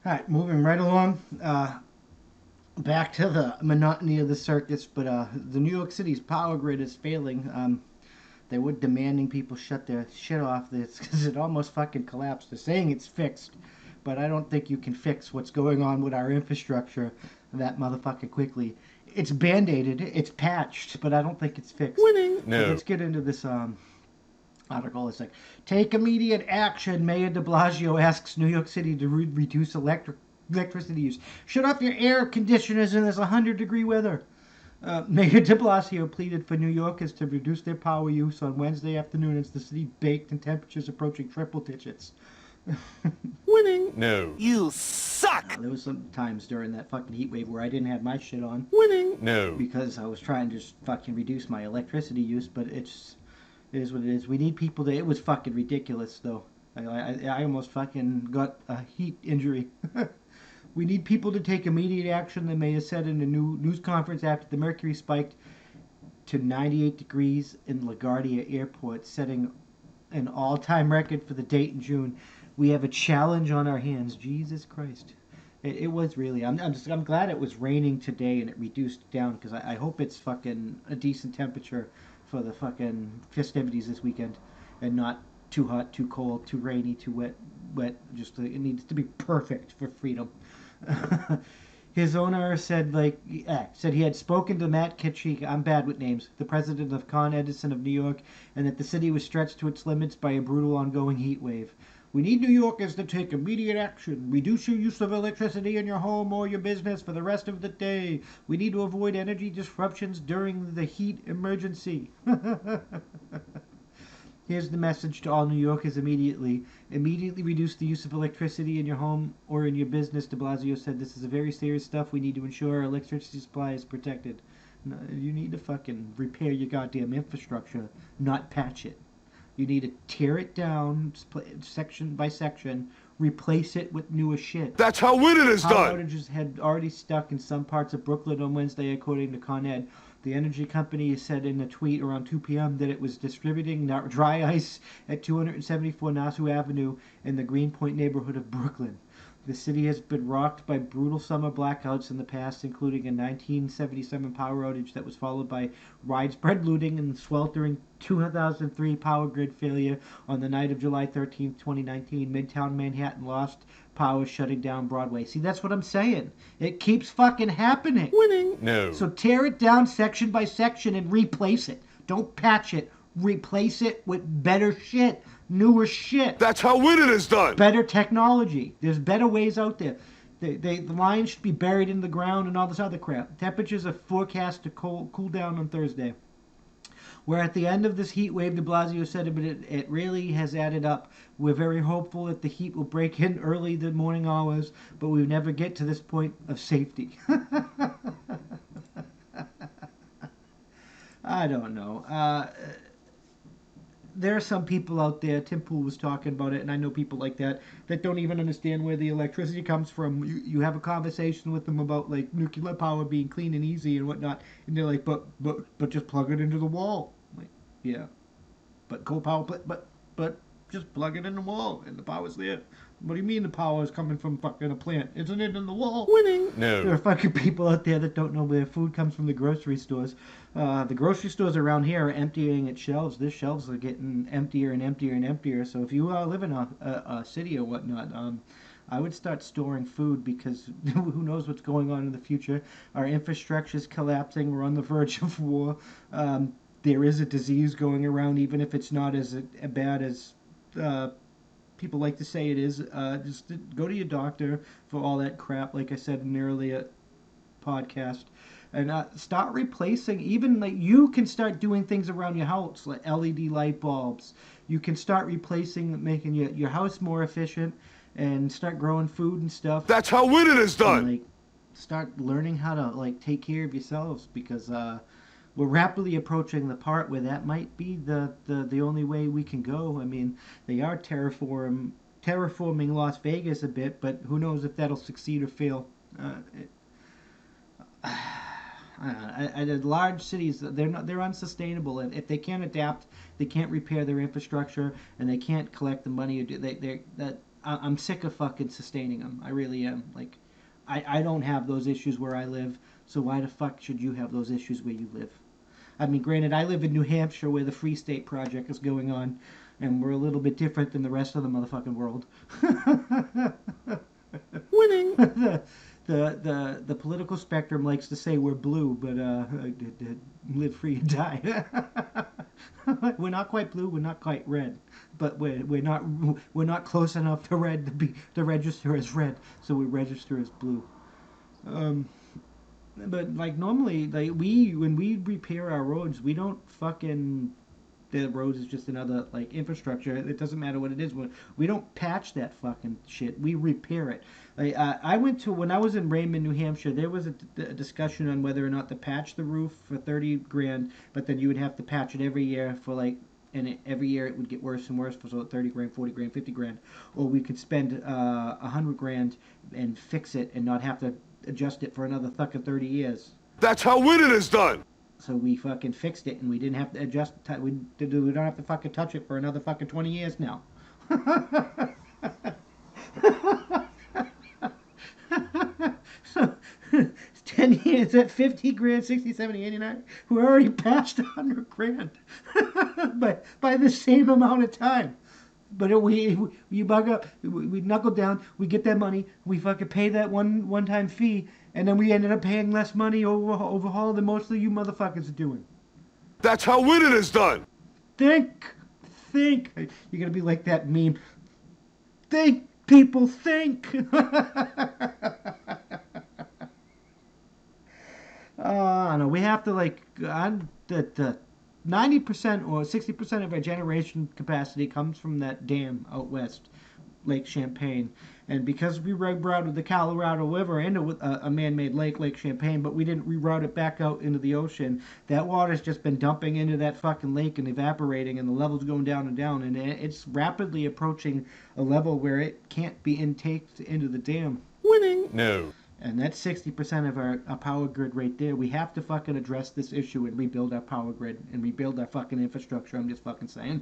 All right, moving right along. Back to the monotony of the circus, but the New York City's power grid is failing. They were demanding people shut their shit off because it almost fucking collapsed. They're saying it's fixed, but I don't think you can fix what's going on with our infrastructure that motherfucking quickly. It's band-aided, it's patched, but I don't think it's fixed. Winning. But No. let's get into this article. It's like, take immediate action. Mayor de Blasio asks New York City to reduce electricity use. Shut off your air conditioners in this 100-degree weather. Mayor de Blasio pleaded for New Yorkers to reduce their power use on Wednesday afternoon as the city baked in temperatures approaching triple digits. Winning. No. You suck. There was some times during that fucking heat wave where I didn't have my shit on. Winning. No. Because I was trying to just fucking reduce my electricity use, but it is what it is. We need people to... It was fucking ridiculous, though. I almost fucking got a heat injury. We need people to take immediate action, the mayor said in a news conference after the mercury spiked to 98 degrees in LaGuardia Airport, setting an all-time record for the date in June. We have a challenge on our hands. Jesus Christ. It was really... I'm glad it was raining today and it reduced down, because I hope it's fucking a decent temperature for the fucking festivities this weekend, and not too hot, too cold, too rainy, too wet. Just it needs to be perfect for freedom. His owner said he had spoken to Matt Kitschy, I'm bad with names, the president of Con Edison of New York, and that the city was stretched to its limits by a brutal ongoing heat wave. We need New Yorkers to take immediate action. Reduce your use of electricity in your home or your business for the rest of the day. We need to avoid energy disruptions during the heat emergency. Here's the message to all New Yorkers immediately. Immediately reduce the use of electricity in your home or in your business, de Blasio said. This is a very serious stuff. We need to ensure our electricity supply is protected. No, you need to fucking repair your goddamn infrastructure, not patch it. You need to tear it down section by section, replace it with newer shit. That's how winning is Power done. outages had already stuck in some parts of Brooklyn on Wednesday, according to Con Ed. The energy company said in a tweet around 2 p.m. that it was distributing dry ice at 274 Nassau Avenue in the Greenpoint neighborhood of Brooklyn. The city has been rocked by brutal summer blackouts in the past, including a 1977 power outage that was followed by widespread looting and sweltering 2003 power grid failure on the night of July 13, 2019. Midtown Manhattan lost power, shutting down Broadway. See, that's what I'm saying. It keeps fucking happening. Winning. No. So tear it down section by section and replace it. Don't patch it. Replace it with better shit. Newer shit. That's how winning is done. Better technology. There's better ways out there. The lines should be buried in the ground and all this other crap. Temperatures are forecast to cool down on Thursday. We're at the end of this heat wave, de Blasio said, but it really has added up. We're very hopeful that the heat will break in early the morning hours, but we never get to this point of safety. I don't know. There are some people out there, Tim Pool was talking about it, and I know people like that don't even understand where the electricity comes from. You have a conversation with them about like nuclear power being clean and easy and whatnot, and they're like, but just plug it into the wall. I'm like, yeah, but coal power, but just plug it in the wall and the power's there. What do you mean the power is coming from fucking a plant? Isn't it in the wall? Winning. No. There are fucking people out there that don't know where food comes from the grocery stores. The grocery stores around here are emptying its shelves. Their shelves are getting emptier and emptier and emptier. So if you live in a city or whatnot, I would start storing food, because who knows what's going on in the future. Our infrastructure is collapsing. We're on the verge of war. There is a disease going around, even if it's not as bad as people like to say it is. Just go to your doctor for all that crap, like I said in an earlier podcast. And start replacing, even like you can start doing things around your house, like LED light bulbs. You can start replacing, making your house more efficient, and start growing food and stuff. That's how winning is done. And, like, start learning how to like take care of yourselves, because we're rapidly approaching the part where that might be the only way we can go. I mean, they are terraforming Las Vegas a bit, but who knows if that'll succeed or fail. Large cities, they're unsustainable. If they can't adapt, they can't repair their infrastructure, and they can't collect the money. I'm sick of fucking sustaining them. I really am. Like, I don't have those issues where I live, so why the fuck should you have those issues where you live? I mean, granted, I live in New Hampshire where the Free State Project is going on, and we're a little bit different than the rest of the motherfucking world. Winning. The political spectrum likes to say we're blue, but live free and die. We're not quite blue, we're not quite red, but we're not close enough to red to register as red, so we register as blue. But like normally, like when we repair our roads, we don't fucking the roads is just another like infrastructure. It doesn't matter what it is. We don't patch that fucking shit. We repair it. Like, I went to when I was in Raymond, New Hampshire. There was a discussion on whether or not to patch the roof for 30 grand, but then you would have to patch it every year for like. And every year it would get worse and worse for so 30 grand, 40 grand, 50 grand. Or we could spend 100 grand and fix it and not have to adjust it for another fucking 30 years. That's how winning is done. So we fucking fixed it and we didn't have to adjust. We don't have to fucking touch it for another fucking 20 years now. So 10 years at 50 grand, 60, 70, 89. We already patched 100 grand by the same amount of time. But you bug up, we knuckle down, we get that money, we fucking pay that one time fee, and then we ended up paying less money overhaul than most of you motherfuckers are doing. That's how winning is done. Think. You're gonna be like that meme. Think, people, think. I know we have to like the 90% or 60% of our generation capacity comes from that dam out west, Lake Champlain. And because we rerouted the Colorado River into a man-made lake, Lake Champlain, but we didn't reroute it back out into the ocean, that water's just been dumping into that fucking lake and evaporating, and the level's going down and down, and it's rapidly approaching a level where it can't be intaked into the dam. Winning. No. And that's 60% of our power grid right there. We have to fucking address this issue and rebuild our power grid and rebuild our fucking infrastructure. I'm just fucking saying.